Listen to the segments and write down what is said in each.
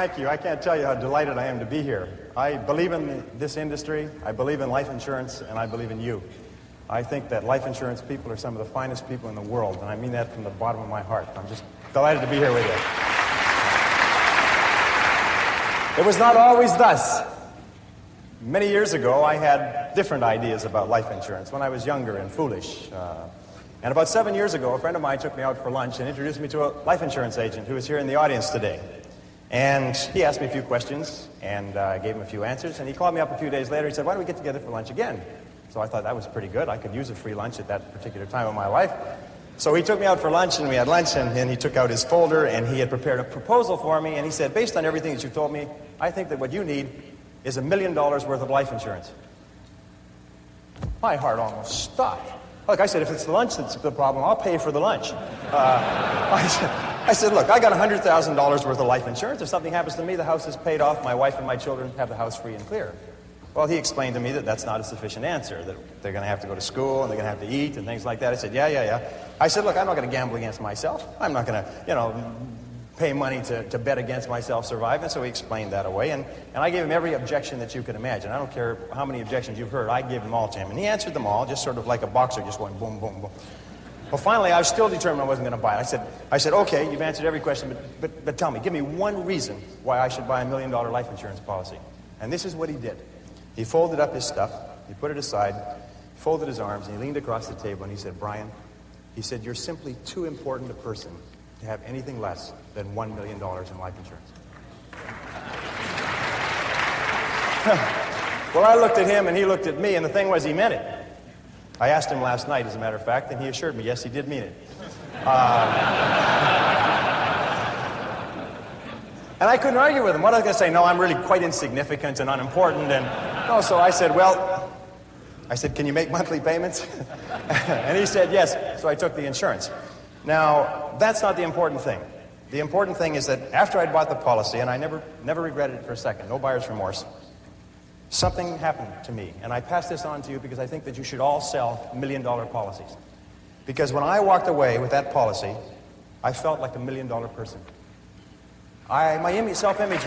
Thank you. I can't tell you how delighted I am to be here. I believe in this industry, I believe in life insurance, and I believe in you. I think that life insurance people are some of the finest people in the world, and I mean that from the bottom of my heart. I'm just delighted to be here with you. It was not always thus. Many years ago, I had different ideas about life insurance when I was younger and foolish. And about 7 years ago, a friend of mine took me out for lunch and introduced me to a life insurance agent who is here in the audience today. And he asked me a few questions, and I gave him a few answers, and he called me up a few days later. He said, "Why don't we get together for lunch again?" So I thought that was pretty good. I could use a free lunch at that particular time of my life. So he took me out for lunch, and we had lunch, and he took out his folder, and he had prepared a proposal for me, and he said, "Based on everything that you told me, I think that what you need is $1 million worth of life insurance." My heart almost stopped. Look, I said, if it's the lunch that's the problem, I'll pay for the lunch. I said, look, I got $100,000 worth of life insurance. If something happens to me, the house is paid off. My wife and my children have the house free and clear. Well, he explained to me that that's not a sufficient answer, that they're going to have to go to school and they're going to have to eat and things like that. I said, yeah. I said, look, I'm not going to gamble against myself. I'm not going to, pay money to bet against myself surviving. So he explained that away, and I gave him every objection that you could imagine. I don't care how many objections you've heard, I gave them all to him. And he answered them all, just sort of like a boxer, just going boom, boom, boom. Well, finally, I was still determined I wasn't going to buy it. I said, okay, you've answered every question, but tell me, give me one reason why I should buy $1 million life insurance policy. And this is what he did. He folded up his stuff, he put it aside, folded his arms, and he leaned across the table, and he said, "Brian," he said, "you're simply too important a person to have anything less than $1 million in life insurance." Well, I looked at him and he looked at me, and the thing was, he meant it. I asked him last night, as a matter of fact, and he assured me, yes, he did mean it. And I couldn't argue with him. What was I going to say? No, I'm really quite insignificant and unimportant. And no, so I said, can you make monthly payments? And he said, yes. So I took the insurance. Now, that's not the important thing. The important thing is that after I'd bought the policy, and I never regretted it for a second, no buyer's remorse, something happened to me. And I pass this on to you because I think that you should all sell $1 million policies. Because when I walked away with that policy, I felt like $1 million person. My self-image...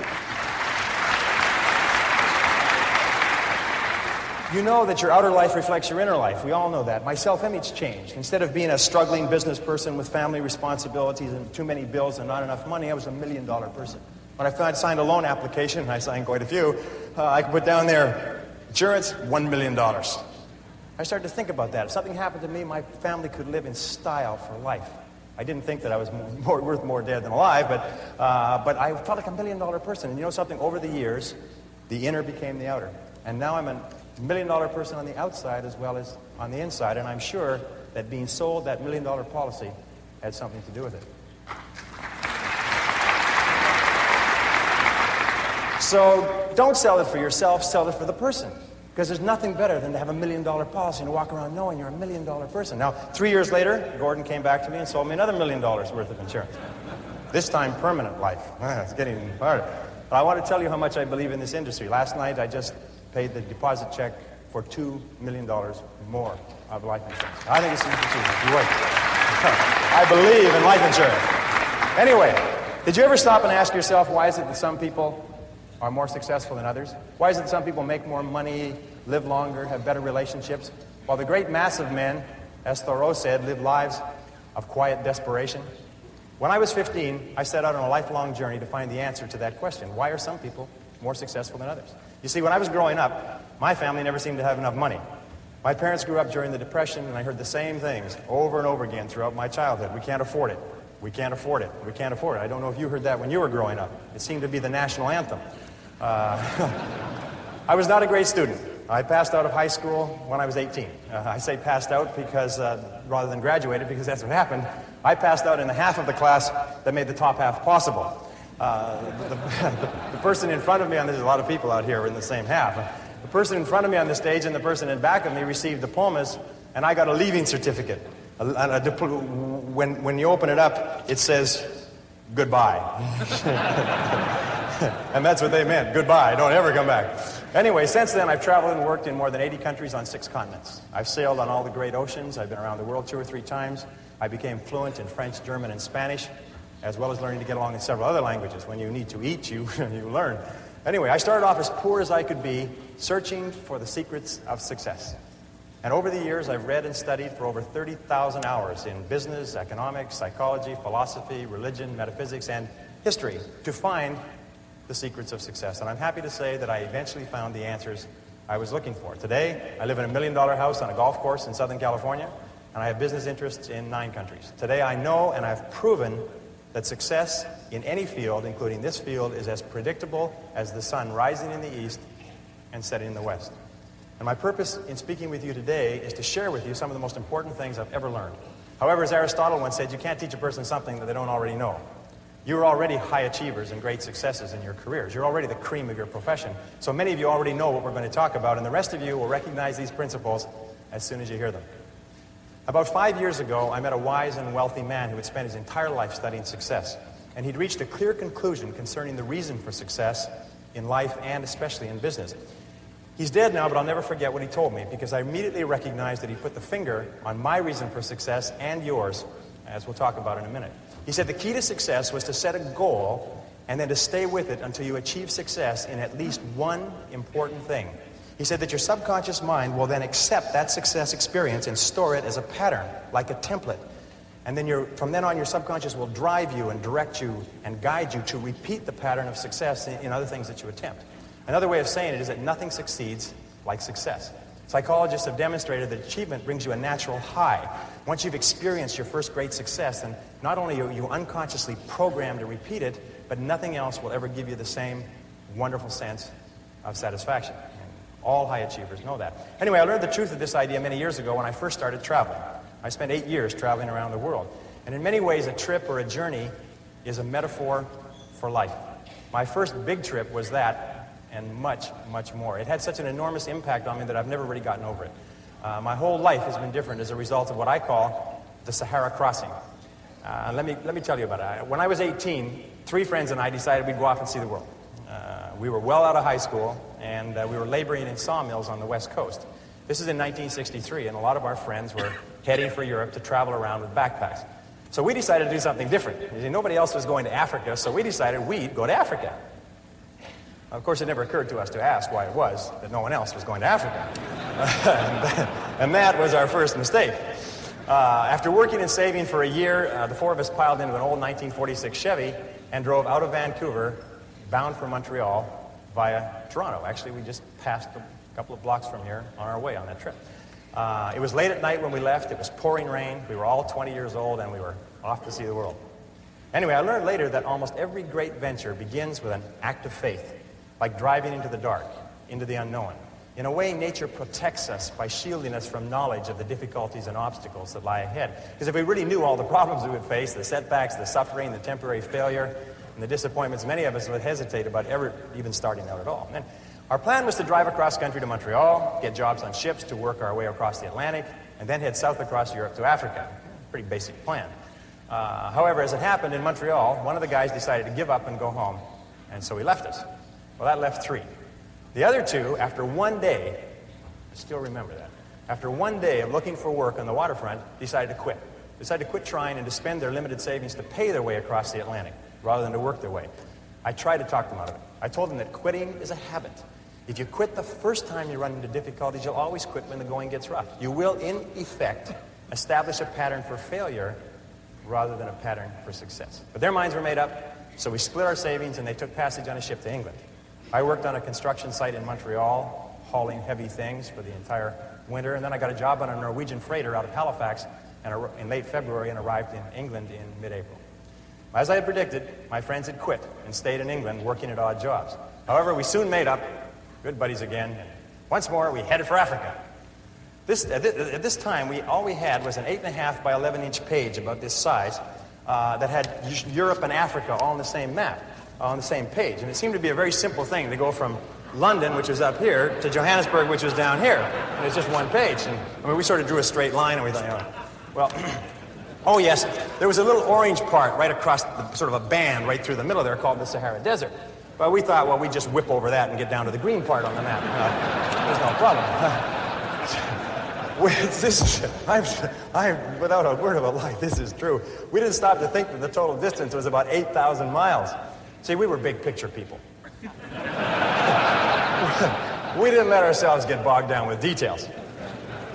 You know that your outer life reflects your inner life. We all know that. My self-image changed. Instead of being a struggling business person with family responsibilities and too many bills and not enough money, I was $1 million person. When I signed a loan application, and I signed quite a few, I could put down there, insurance, $1 million. I started to think about that. If something happened to me, my family could live in style for life. I didn't think that I was worth more dead than alive, but I felt like $1 million person. And you know something? Over the years, the inner became the outer. And now I'm a $1 million person on the outside as well as on the inside, and I'm sure that being sold that $1 million policy had something to do with it. So don't sell it for yourself, sell it for the person. Because there's nothing better than to have $1 million policy and to walk around knowing you're $1 million person. Now, 3 years later, Gordon came back to me and sold me another $1 million worth of insurance. This time, permanent life. It's getting harder. But I want to tell you how much I believe in this industry. Last night, I just paid the deposit check for $2 million more of life insurance. I think it's an opportunity. I believe in life insurance. Anyway, did you ever stop and ask yourself, why is it that some people are more successful than others? Why is it that some people make more money, live longer, have better relationships, while the great mass of men, as Thoreau said, live lives of quiet desperation? When I was 15, I set out on a lifelong journey to find the answer to that question. Why are some people more successful than others? You see, when I was growing up, my family never seemed to have enough money. My parents grew up during the Depression, and I heard the same things over and over again throughout my childhood. We can't afford it. We can't afford it. We can't afford it. I don't know if you heard that when you were growing up. It seemed to be the national anthem. I was not a great student. I passed out of high school when I was 18. I say passed out because, rather than graduated, because that's what happened. I passed out in the half of the class that made the top half possible. The person in front of me, and there's a lot of people out here in the same half. The person in front of me on the stage and the person in back of me received diplomas, and I got a leaving certificate. When you open it up, it says, goodbye. And that's what they meant, goodbye, don't ever come back. Anyway, since then I've traveled and worked in more than 80 countries on 6 continents. I've sailed on all the great oceans. I've been around the world 2 or 3 times. I became fluent in French, German, and Spanish. as well as learning to get along in several other languages. When you need to eat, you learn. Anyway, I started off as poor as I could be, searching for the secrets of success. And over the years, I've read and studied for over 30,000 hours in business, economics, psychology, philosophy, religion, metaphysics, and history to find the secrets of success. And I'm happy to say that I eventually found the answers I was looking for. Today, I live in a $1 million house on a golf course in Southern California, and I have business interests in 9 countries. Today, I know and I've proven that success in any field, including this field, is as predictable as the sun rising in the east and setting in the west. And my purpose in speaking with you today is to share with you some of the most important things I've ever learned. However, as Aristotle once said, you can't teach a person something that they don't already know. You're already high achievers and great successes in your careers. You're already the cream of your profession. So many of you already know what we're going to talk about, and the rest of you will recognize these principles as soon as you hear them. About 5 years ago, I met a wise and wealthy man who had spent his entire life studying success. And he'd reached a clear conclusion concerning the reason for success in life and especially in business. He's dead now, but I'll never forget what he told me, because I immediately recognized that he put the finger on my reason for success and yours, as we'll talk about in a minute. He said the key to success was to set a goal and then to stay with it until you achieve success in at least one important thing. He said that your subconscious mind will then accept that success experience and store it as a pattern, like a template. And then from then on, your subconscious will drive you and direct you and guide you to repeat the pattern of success in other things that you attempt. Another way of saying it is that nothing succeeds like success. Psychologists have demonstrated that achievement brings you a natural high. Once you've experienced your first great success, then not only are you unconsciously programmed to repeat it, but nothing else will ever give you the same wonderful sense of satisfaction. All high achievers know that. Anyway, I learned the truth of this idea many years ago when I first started traveling. I spent 8 years traveling around the world. And in many ways, a trip or a journey is a metaphor for life. My first big trip was that, and much, much more. It had such an enormous impact on me that I've never really gotten over it. My whole life has been different as a result of what I call the Sahara crossing. Let me tell you about it. When I was 18, 3 friends and I decided we'd go off and see the world. We were well out of high school, and we were laboring in sawmills on the West Coast. This is in 1963, and a lot of our friends were heading for Europe to travel around with backpacks. So we decided to do something different. You see, nobody else was going to Africa, so we decided we'd go to Africa. Of course, it never occurred to us to ask why it was that no one else was going to Africa. And that was our first mistake. After working and saving for a year, the 4 of us piled into an old 1946 Chevy and drove out of Vancouver, bound for Montreal via Toronto. Actually, we just passed a couple of blocks from here on our way on that trip. It was late at night when we left. It was pouring rain. We were all 20 years old, and we were off to see the world. Anyway, I learned later that almost every great venture begins with an act of faith, like driving into the dark, into the unknown. In a way, nature protects us by shielding us from knowledge of the difficulties and obstacles that lie ahead. Because if we really knew all the problems we would face, the setbacks, the suffering, the temporary failure, and the disappointments, many of us would hesitate about ever even starting out at all. And our plan was to drive across country to Montreal, get jobs on ships to work our way across the Atlantic, and then head south across Europe to Africa. Pretty basic plan. However, as it happened in Montreal, one of the guys decided to give up and go home, and so he left us. Well, that left 3. The other 2, after one day, I still remember that, after one day of looking for work on the waterfront, decided to quit. Decided to quit trying and to spend their limited savings to pay their way across the Atlantic, rather than to work their way. I tried to talk them out of it. I told them that quitting is a habit. If you quit the first time you run into difficulties, you'll always quit when the going gets rough. You will, in effect, establish a pattern for failure rather than a pattern for success. But their minds were made up, so we split our savings and they took passage on a ship to England. I worked on a construction site in Montreal, hauling heavy things for the entire winter, and then I got a job on a Norwegian freighter out of Halifax in late February and arrived in England in mid-April. As I had predicted, my friends had quit and stayed in England working at odd jobs. However, we soon made up, good buddies again, and once more we headed for Africa. At this time, all we had was an 8.5 by 11-inch page about this size that had Europe and Africa all on the same map, on the same page. And it seemed to be a very simple thing to go from London, which was up here, to Johannesburg, which was down here. And it's just one page. And I mean, we sort of drew a straight line, and we thought, well, oh yes, there was a little orange part right across sort of a band right through the middle there called the Sahara Desert. But we thought, well, we'd just whip over that and get down to the green part on the map. There's no problem. I'm without a word of a lie, this is true. We didn't stop to think that the total distance was about 8,000 miles. See, we were big picture people. We didn't let ourselves get bogged down with details.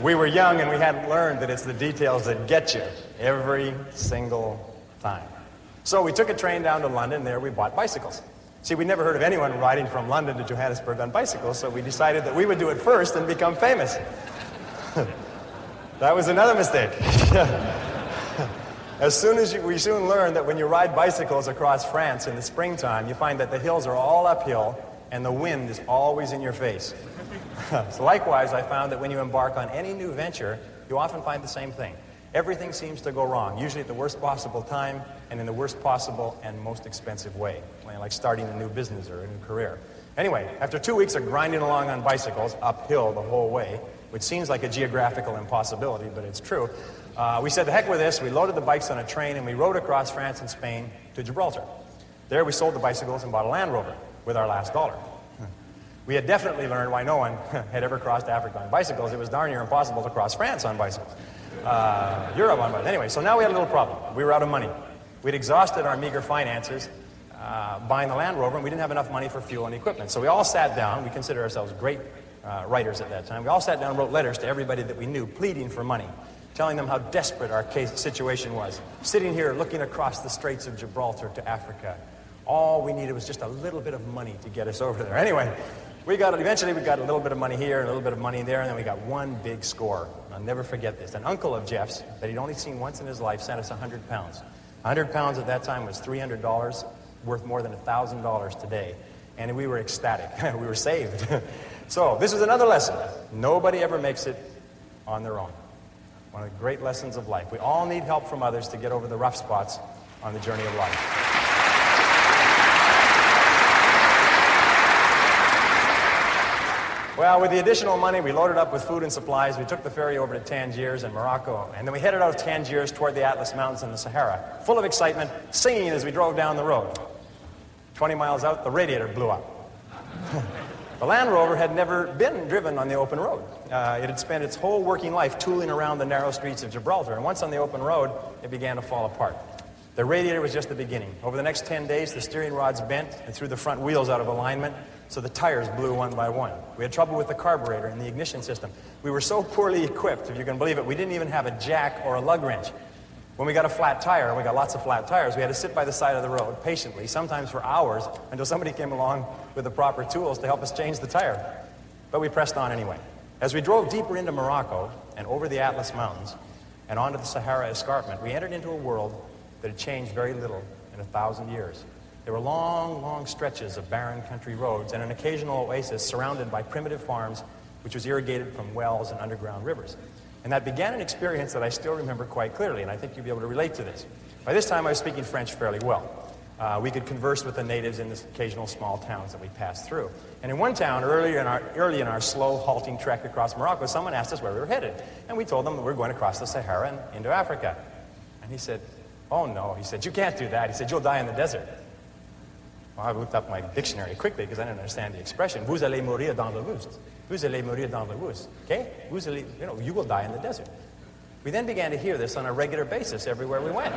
We were young and we hadn't learned that it's the details that get you every single time. So we took a train down to London. There we bought bicycles. See, we'd never heard of anyone riding from London to Johannesburg on bicycles, so we decided that we would do it first and become famous. That was another mistake. We soon learned that when you ride bicycles across France in the springtime, you find that the hills are all uphill and the wind is always in your face. So likewise, I found that when you embark on any new venture, you often find the same thing. Everything seems to go wrong, usually at the worst possible time and in the worst possible and most expensive way, like starting a new business or a new career. Anyway, after 2 weeks of grinding along on bicycles, uphill the whole way, which seems like a geographical impossibility, but it's true, we said, the heck with this. We loaded the bikes on a train and we rode across France and Spain to Gibraltar. There we sold the bicycles and bought a Land Rover with our last dollar. We had definitely learned why no one had ever crossed Africa on bicycles. It was darn near impossible to cross France on bicycles. Europe on bicycles. Anyway, so now we had a little problem. We were out of money. We'd exhausted our meager finances buying the Land Rover, and we didn't have enough money for fuel and equipment. So we all sat down. We considered ourselves great writers at that time. We all sat down and wrote letters to everybody that we knew, pleading for money, telling them how desperate our situation was. Sitting here looking across the Straits of Gibraltar to Africa. All we needed was just a little bit of money to get us over there. Anyway, eventually we got a little bit of money here, and a little bit of money there, and then we got one big score. I'll never forget this. An uncle of Jeff's that he'd only seen once in his life sent us 100 pounds. 100 pounds at that time was $300, worth more than $1,000 today. And we were ecstatic. We were saved. So this is another lesson. Nobody ever makes it on their own. One of the great lessons of life. We all need help from others to get over the rough spots on the journey of life. Well, with the additional money, we loaded up with food and supplies. We took the ferry over to Tangiers in Morocco, and then we headed out of Tangiers toward the Atlas Mountains and the Sahara, full of excitement, singing as we drove down the road. 20 miles out, the radiator blew up. The Land Rover had never been driven on the open road. It had spent its whole working life tooling around the narrow streets of Gibraltar, and once on the open road, it began to fall apart. The radiator was just the beginning. Over the next 10 days, the steering rods bent and threw the front wheels out of alignment, so the tires blew one by one. We had trouble with the carburetor and the ignition system. We were so poorly equipped, if you can believe it, we didn't even have a jack or a lug wrench. When we got a flat tire, and we got lots of flat tires, we had to sit by the side of the road patiently, sometimes for hours, until somebody came along with the proper tools to help us change the tire. But we pressed on anyway. As we drove deeper into Morocco and over the Atlas Mountains and onto the Sahara Escarpment, we entered into a world that had changed very little in 1,000 years. There were long, long stretches of barren country roads and an occasional oasis surrounded by primitive farms, which was irrigated from wells and underground rivers. And that began an experience that I still remember quite clearly, and I think you'll be able to relate to this. By this time, I was speaking French fairly well. We could converse with the natives in the occasional small towns that we passed through. And in one town, early in our slow, halting trek across Morocco, someone asked us where we were headed. And we told them that we were going across the Sahara and into Africa. And he said, "Oh, no." He said, "You can't do that." He said, "You'll die in the desert." Well, I looked up my dictionary quickly because I didn't understand the expression. Vous allez mourir dans le buste. Vous allez mourir dans le buste. Okay? You will die in the desert. We then began to hear this on a regular basis everywhere we went.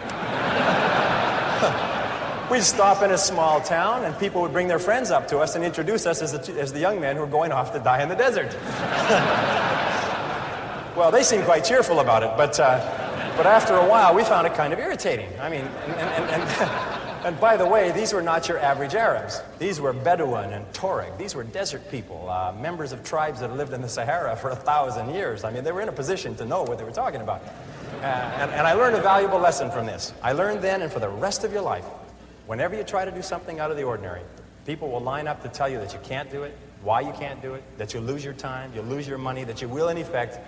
We'd stop in a small town, and people would bring their friends up to us and introduce us as the young men who were going off to die in the desert. Well, they seemed quite cheerful about it, but after a while, we found it kind of irritating. I mean, and by the way, these were not your average Arabs. These were Bedouin and Tuareg. These were desert people, members of tribes that lived in the Sahara for 1,000 years. I mean, they were in a position to know what they were talking about. And I learned a valuable lesson from this. I learned then, and for the rest of your life, whenever you try to do something out of the ordinary, people will line up to tell you that you can't do it, why you can't do it, that you'll lose your time, you'll lose your money, that you will, in effect,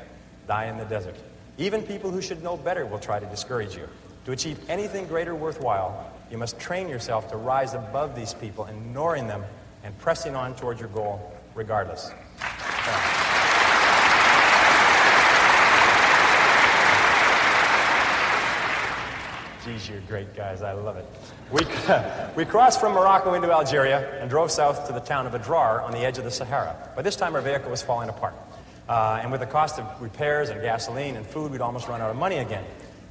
die in the desert. Even people who should know better will try to discourage you. To achieve anything greater worthwhile, you must train yourself to rise above these people, ignoring them and pressing on towards your goal regardless. Geez, you're great guys. I love it. We crossed from Morocco into Algeria and drove south to the town of Adrar on the edge of the Sahara. By this time, our vehicle was falling apart. And with the cost of repairs and gasoline and food, we'd almost run out of money again.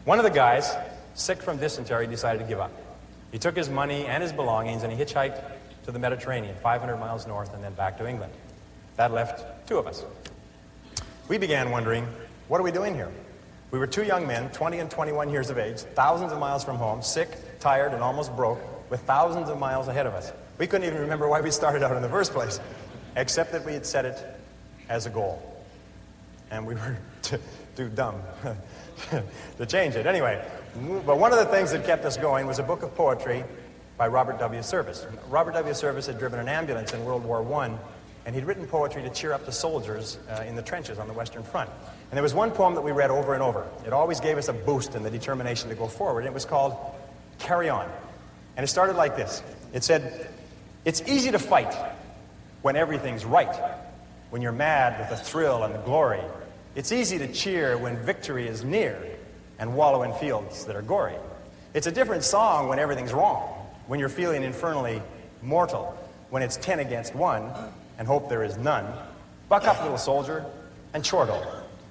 One of the guys, sick from dysentery, decided to give up. He took his money and his belongings and he hitchhiked to the Mediterranean, 500 miles north and then back to England. That left two of us. We began wondering, what are we doing here? We were two young men, 20 and 21 years of age, thousands of miles from home, sick, tired, and almost broke, with thousands of miles ahead of us. We couldn't even remember why we started out in the first place, except that we had set it as a goal. And we were too dumb to change it. Anyway, but one of the things that kept us going was a book of poetry by Robert W. Service. Robert W. Service had driven an ambulance in World War I, and he'd written poetry to cheer up the soldiers in the trenches on the Western Front. And there was one poem that we read over and over. It always gave us a boost in the determination to go forward. And it was called Carry On. And it started like this. It said, "It's easy to fight when everything's right, when you're mad with the thrill and the glory. It's easy to cheer when victory is near and wallow in fields that are gory. It's a different song when everything's wrong, when you're feeling infernally mortal, when it's 10 against 1 and hope there is none. Buck up, little soldier, and chortle.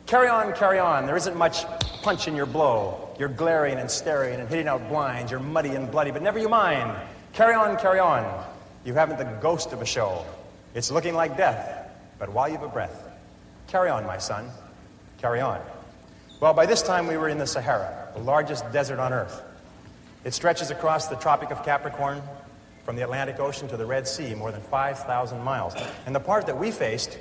Carry on, there isn't much punch in your blow. You're glaring and staring and hitting out blinds. You're muddy and bloody, but never you mind. Carry on. You haven't the ghost of a show. It's looking like death, but while you've a breath, carry on, my son, carry on." Well, by this time we were in the Sahara, the largest desert on Earth. It stretches across the Tropic of Capricorn from the Atlantic Ocean to the Red Sea, more than 5,000 miles. And the part that we faced,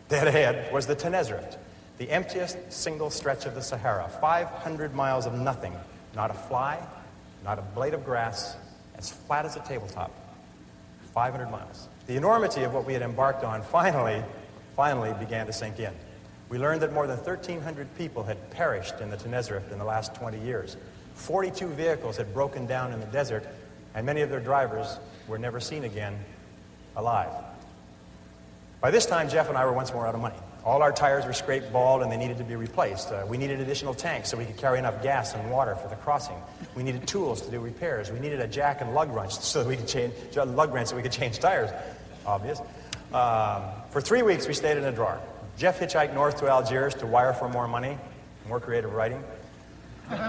dead ahead, was the Tenerife, the emptiest single stretch of the Sahara. 500 miles of nothing, not a fly, not a blade of grass, as flat as a tabletop. 500 miles. The enormity of what we had embarked on finally began to sink in. We learned that more than 1,300 people had perished in the Tenerife in the last 20 years. 42 vehicles had broken down in the desert, and many of their drivers were never seen again alive. By this time, Jeff and I were once more out of money. All our tires were scraped bald and they needed to be replaced. We needed additional tanks so we could carry enough gas and water for the crossing. We needed tools to do repairs. We needed a jack and lug wrench so that we could change tires. Obvious. For 3 weeks we stayed in a drawer. Jeff hitchhiked north to Algiers to wire for more money, more creative writing,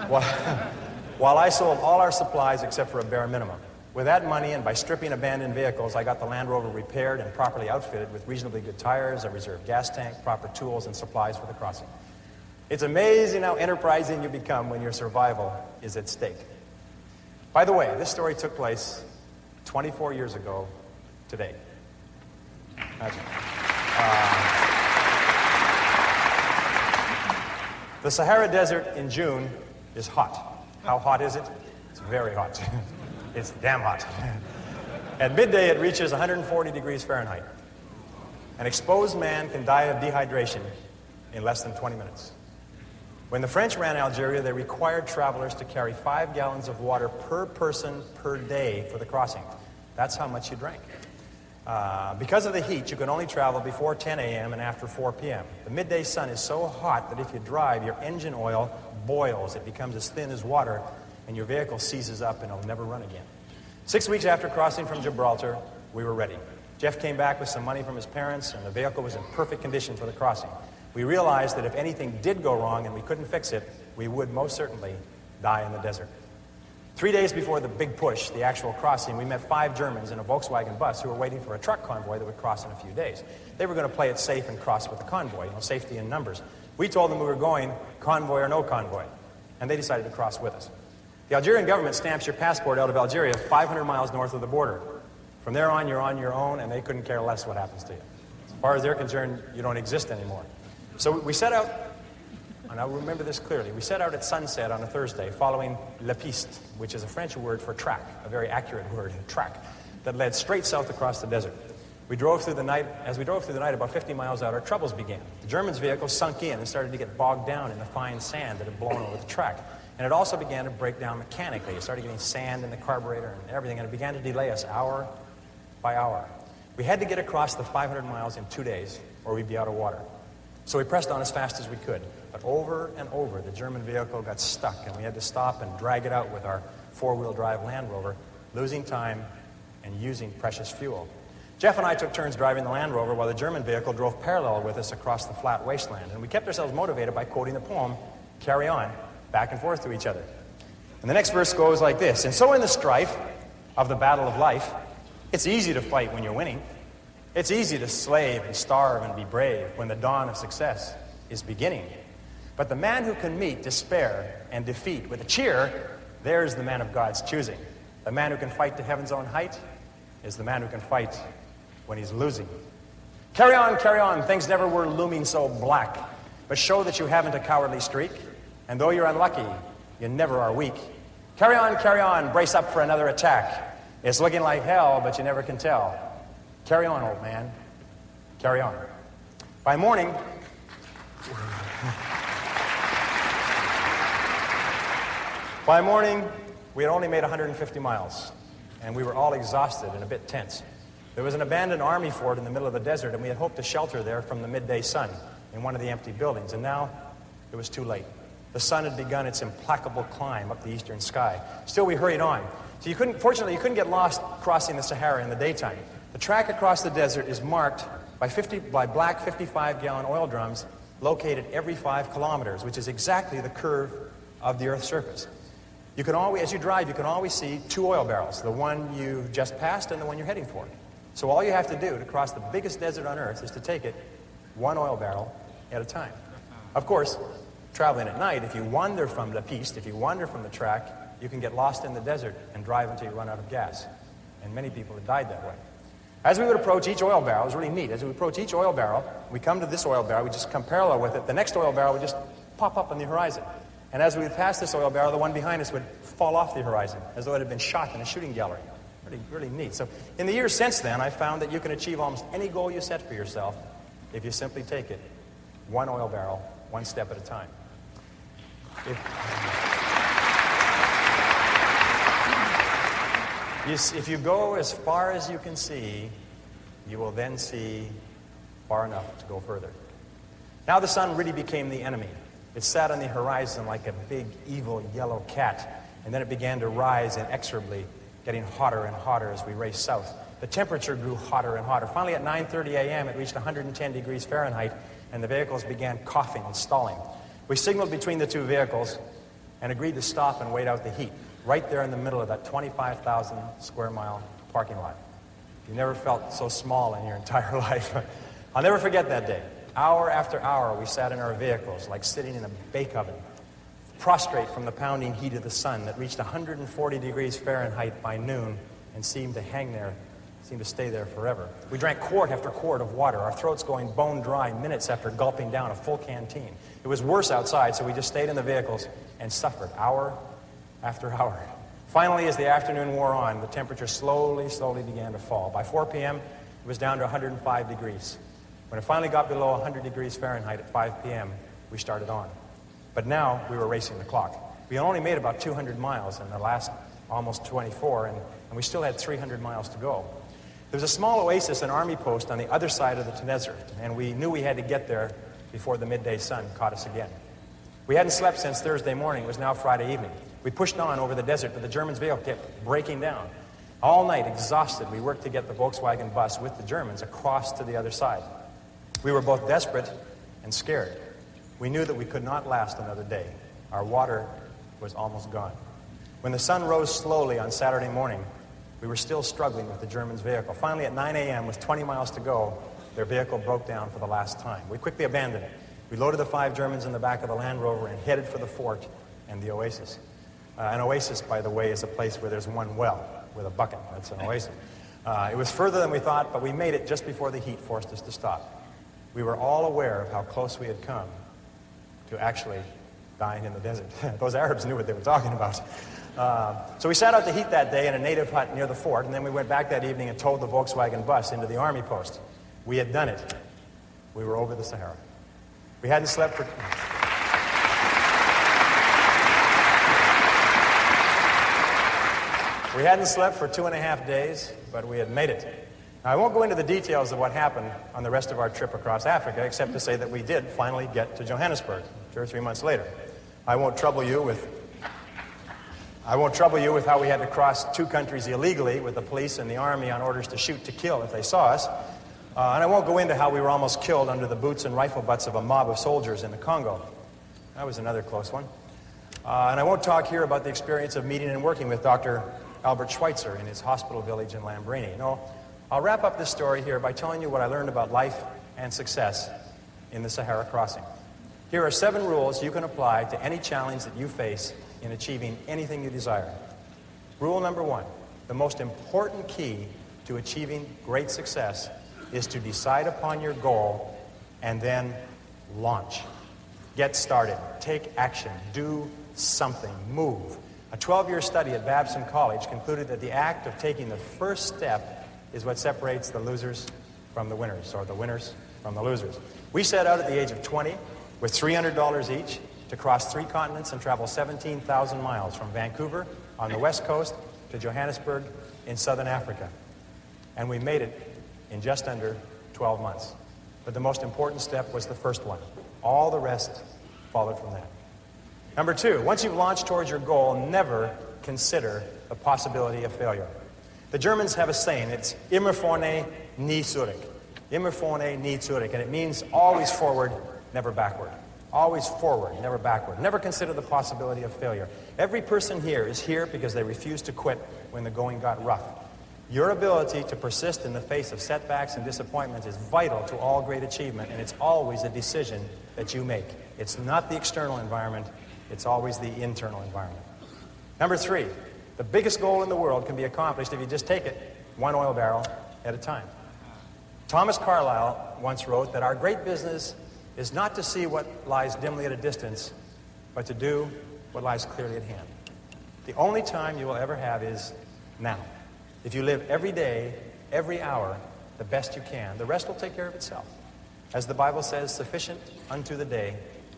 while I sold all our supplies except for a bare minimum. With that money and by stripping abandoned vehicles, I got the Land Rover repaired and properly outfitted with reasonably good tires, a reserve gas tank, proper tools, and supplies for the crossing. It's amazing how enterprising you become when your survival is at stake. By the way, this story took place 24 years ago today. Imagine. The Sahara Desert in June is hot. How hot is it? It's very hot. It's damn hot. At midday, it reaches 140 degrees Fahrenheit. An exposed man can die of dehydration in less than 20 minutes. When the French ran Algeria, they required travelers to carry 5 gallons of water per person per day for the crossing. That's how much you drank. Because of the heat, you can only travel before 10 a.m. and after 4 p.m. The midday sun is so hot that if you drive, your engine oil boils. It becomes as thin as water, and your vehicle seizes up and it'll never run again. 6 weeks after crossing from Gibraltar, we were ready. Jeff came back with some money from his parents, and the vehicle was in perfect condition for the crossing. We realized that if anything did go wrong and we couldn't fix it, we would most certainly die in the desert. 3 days before the big push, the actual crossing, we met 5 Germans in a Volkswagen bus who were waiting for a truck convoy that would cross in a few days. They were going to play it safe and cross with the convoy, safety in numbers. We told them we were going, convoy or no convoy, and they decided to cross with us. The Algerian government stamps your passport out of Algeria 500 miles north of the border. From there on your own, and they couldn't care less what happens to you. As far as they're concerned, you don't exist anymore. So we set out, and I remember this clearly, we set out at sunset on a Thursday, following La Piste, which is a French word for track, a very accurate word, track, that led straight south across the desert. We drove through the night. As we drove through the night, about 50 miles out, our troubles began. The Germans' vehicle sunk in and started to get bogged down in the fine sand that had blown over the track. And it also began to break down mechanically. It started getting sand in the carburetor and everything, and it began to delay us hour by hour. We had to get across the 500 miles in 2 days, or we'd be out of water. So we pressed on as fast as we could. But over and over, the German vehicle got stuck, and we had to stop and drag it out with our 4-wheel drive Land Rover, losing time and using precious fuel. Jeff and I took turns driving the Land Rover while the German vehicle drove parallel with us across the flat wasteland. And we kept ourselves motivated by quoting the poem, Carry On, back and forth to each other. And the next verse goes like this: And so in the strife of the battle of life, it's easy to fight when you're winning. It's easy to slave and starve and be brave when the dawn of success is beginning. But the man who can meet despair and defeat with a cheer, there's the man of God's choosing. The man who can fight to heaven's own height is the man who can fight when he's losing. Carry on, things never were looming so black. But show that you haven't a cowardly streak, and though you're unlucky, you never are weak. Carry on, brace up for another attack. It's looking like hell, but you never can tell. Carry on, old man. Carry on. By morning, we had only made 150 miles, and we were all exhausted and a bit tense. There was an abandoned army fort in the middle of the desert, and we had hoped to shelter there from the midday sun in one of the empty buildings, and now it was too late. The sun had begun its implacable climb up the eastern sky. Still, we hurried on. So fortunately, you couldn't get lost crossing the Sahara in the daytime. The track across the desert is marked by black 55-gallon oil drums located every 5 kilometers, which is exactly the curve of the Earth's surface. You can always, as you drive, you can always see 2 oil barrels, the one you just passed and the one you're heading for. So all you have to do to cross the biggest desert on Earth is to take it 1 oil barrel at a time. Of course, traveling at night, if you wander from the piste, if you wander from the track, you can get lost in the desert and drive until you run out of gas. And many people have died that way. As we would approach each oil barrel, it was really neat. As we approach each oil barrel, we come to this oil barrel, we just come parallel with it. The next oil barrel would just pop up on the horizon. And as we would pass this oil barrel, the one behind us would fall off the horizon, as though it had been shot in a shooting gallery. Really neat. So in the years since then, I found that you can achieve almost any goal you set for yourself if you simply take it 1 oil barrel, 1 step at a time. If you go as far as you can see, you will then see far enough to go further. Now the sun really became the enemy. It sat on the horizon like a big, evil, yellow cat, and then it began to rise inexorably, getting hotter and hotter as we raced south. The temperature grew hotter and hotter. Finally, at 9:30 a.m., it reached 110 degrees Fahrenheit, and the vehicles began coughing and stalling. We signaled between the 2 vehicles and agreed to stop and wait out the heat, right there in the middle of that 25,000 square mile parking lot. You never felt so small in your entire life. I'll never forget that day. Hour after hour, we sat in our vehicles like sitting in a bake oven, prostrate from the pounding heat of the sun that reached 140 degrees Fahrenheit by noon and seemed to stay there forever. We drank quart after quart of water, our throats going bone dry minutes after gulping down a full canteen. It was worse outside, so we just stayed in the vehicles and suffered hour after hour. Finally, as the afternoon wore on, the temperature slowly began to fall. By 4 p.m., it was down to 105 degrees. When it finally got below 100 degrees Fahrenheit at 5 p.m., we started on. But now we were racing the clock. We only made about 200 miles in the last almost 24, and we still had 300 miles to go. There was a small oasis, an army post on the other side of the desert, and we knew we had to get there before the midday sun caught us again. We hadn't slept since Thursday morning. It was now Friday evening. We pushed on over the desert, but the Germans' vehicle kept breaking down. All night, exhausted, we worked to get the Volkswagen bus with the Germans across to the other side. We were both desperate and scared. We knew that we could not last another day. Our water was almost gone. When the sun rose slowly on Saturday morning, we were still struggling with the Germans' vehicle. Finally, at 9 a.m., with 20 miles to go, their vehicle broke down for the last time. We quickly abandoned it. We loaded the 5 Germans in the back of the Land Rover and headed for the fort and the oasis. An oasis, by the way, is a place where there's one well with a bucket. That's an oasis. It was further than we thought, but we made it just before the heat forced us to stop. We were all aware of how close we had come to actually dying in the desert. Those Arabs knew what they were talking about. So we sat out the heat that day in a native hut near the fort, and then we went back that evening and towed the Volkswagen bus into the army post. We had done it. We were over the Sahara. We hadn't slept for... We hadn't slept for 2.5 days, but we had made it. Now, I won't go into the details of what happened on the rest of our trip across Africa, except to say that we did finally get to Johannesburg 2 or 3 months later. I won't trouble you with I won't trouble you with how we had to cross 2 countries illegally with the police and the army on orders to shoot to kill if they saw us. And I won't go into how we were almost killed under the boots and rifle butts of a mob of soldiers in the Congo. That was another close one. And I won't talk here about the experience of meeting and working with Dr. Albert Schweitzer in his hospital village in Lambrini. No, I'll wrap up this story here by telling you what I learned about life and success in the Sahara crossing. Here are 7 rules you can apply to any challenge that you face in achieving anything you desire. Rule number 1, the most important key to achieving great success is to decide upon your goal and then launch. Get started, take action, do something, move. A 12-year study at Babson College concluded that the act of taking the first step is what separates the losers from the winners, or the winners from the losers. We set out at the age of 20 with $300 each to cross 3 continents and travel 17,000 miles from Vancouver on the west coast to Johannesburg in southern Africa. And we made it in just under 12 months. But the most important step was the first one. All the rest followed from that. Number 2, once you've launched towards your goal, never consider the possibility of failure. The Germans have a saying, it's immer vorne, nie zurück. Immer vorne, nie zurück. And it means always forward, never backward. Always forward, never backward. Never consider the possibility of failure. Every person here is here because they refused to quit when the going got rough. Your ability to persist in the face of setbacks and disappointments is vital to all great achievement, and it's always a decision that you make. It's not the external environment, it's always the internal environment. Number 3, the biggest goal in the world can be accomplished if you just take it 1 oil barrel at a time. Thomas Carlyle once wrote that our great business is not to see what lies dimly at a distance, but to do what lies clearly at hand. The only time you will ever have is now. If you live every day, every hour, the best you can, the rest will take care of itself. As the Bible says, sufficient unto the day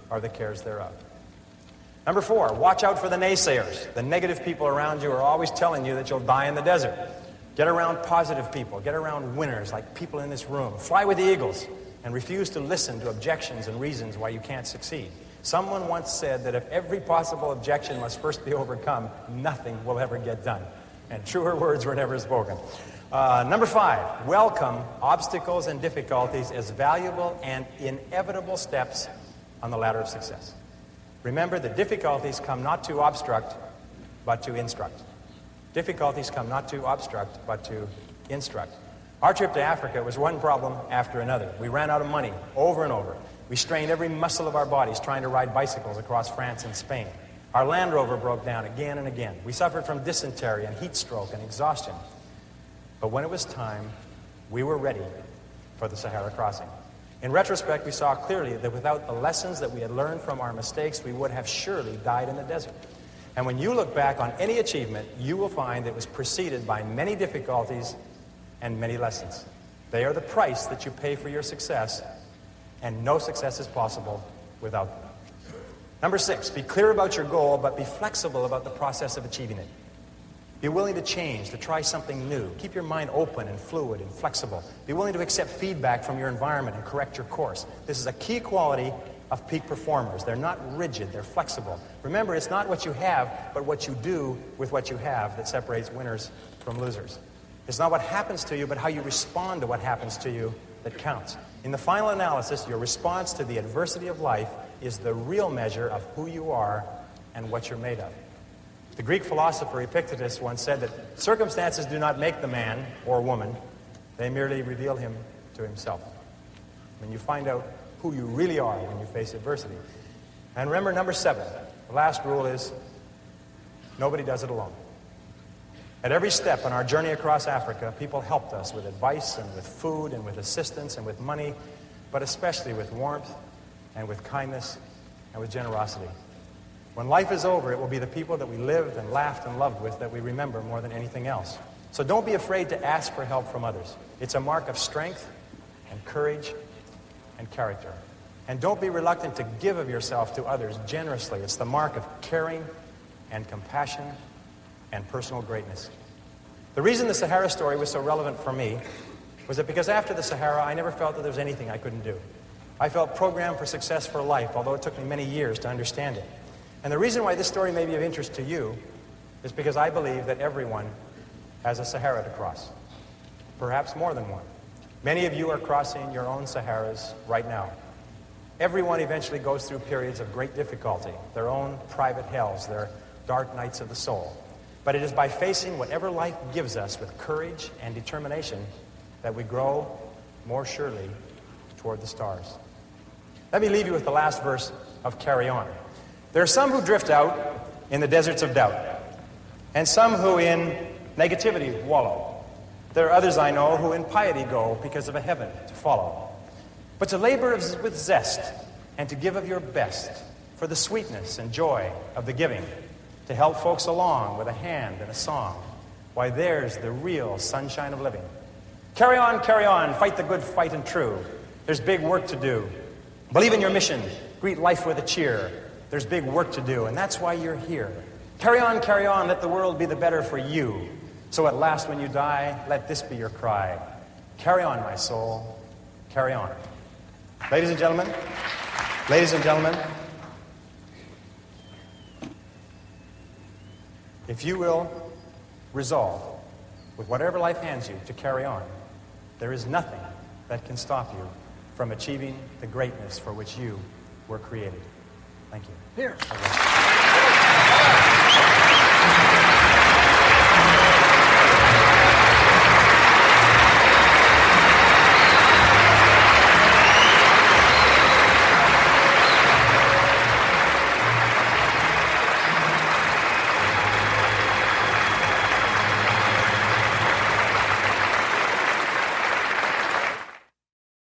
are the cares thereof. Number 4, watch out for the naysayers. The negative people around you are always telling you that you'll die in the desert. Get around positive people. Get around winners like people in this room. Fly with the eagles and refuse to listen to objections and reasons why you can't succeed. Someone once said that if every possible objection must first be overcome, nothing will ever get done. And truer words were never spoken. Number 5, welcome obstacles and difficulties as valuable and inevitable steps on the ladder of success. Remember, the difficulties come not to obstruct, but to instruct. Difficulties come not to obstruct, but to instruct. Our trip to Africa was one problem after another. We ran out of money over and over. We strained every muscle of our bodies trying to ride bicycles across France and Spain. Our Land Rover broke down again and again. We suffered from dysentery and heat stroke and exhaustion. But when it was time, we were ready for the Sahara crossing. In retrospect, we saw clearly that without the lessons that we had learned from our mistakes, we would have surely died in the desert. And when you look back on any achievement, you will find that it was preceded by many difficulties and many lessons. They are the price that you pay for your success, and no success is possible without them. Number 6, be clear about your goal, but be flexible about the process of achieving it. Be willing to change, to try something new. Keep your mind open and fluid and flexible. Be willing to accept feedback from your environment and correct your course. This is a key quality of peak performers. They're not rigid, they're flexible. Remember, it's not what you have, but what you do with what you have that separates winners from losers. It's not what happens to you, but how you respond to what happens to you that counts. In the final analysis, your response to the adversity of life is the real measure of who you are and what you're made of. The Greek philosopher Epictetus once said that circumstances do not make the man or woman, they merely reveal him to himself. When you find out who you really are when you face adversity. And remember, number 7, the last rule is nobody does it alone. At every step on our journey across Africa, people helped us with advice and with food and with assistance and with money, but especially with warmth and with kindness and with generosity. When life is over, it will be the people that we lived and laughed and loved with that we remember more than anything else. So don't be afraid to ask for help from others. It's a mark of strength and courage and character. And don't be reluctant to give of yourself to others generously. It's the mark of caring and compassion and personal greatness. The reason the Sahara story was so relevant for me was that because after the Sahara, I never felt that there was anything I couldn't do. I felt programmed for success for life, although it took me many years to understand it. And the reason why this story may be of interest to you is because I believe that everyone has a Sahara to cross, perhaps more than one. Many of you are crossing your own Saharas right now. Everyone eventually goes through periods of great difficulty, their own private hells, their dark nights of the soul. But it is by facing whatever life gives us with courage and determination that we grow more surely toward the stars. Let me leave you with the last verse of Carry On. There are some who drift out in the deserts of doubt, and some who in negativity wallow. There are others I know who in piety go because of a heaven to follow. But to labor with zest and to give of your best for the sweetness and joy of the giving, to help folks along with a hand and a song, why, there's the real sunshine of living. Carry on, fight the good fight and true. There's big work to do. Believe in your mission, greet life with a cheer. There's big work to do, and that's why you're here. Carry on, let the world be the better for you. So at last when you die, let this be your cry. Carry on, my soul, carry on. Ladies and gentlemen, if you will resolve, with whatever life hands you, to carry on, there is nothing that can stop you from achieving the greatness for which you were created. Thank you. Here.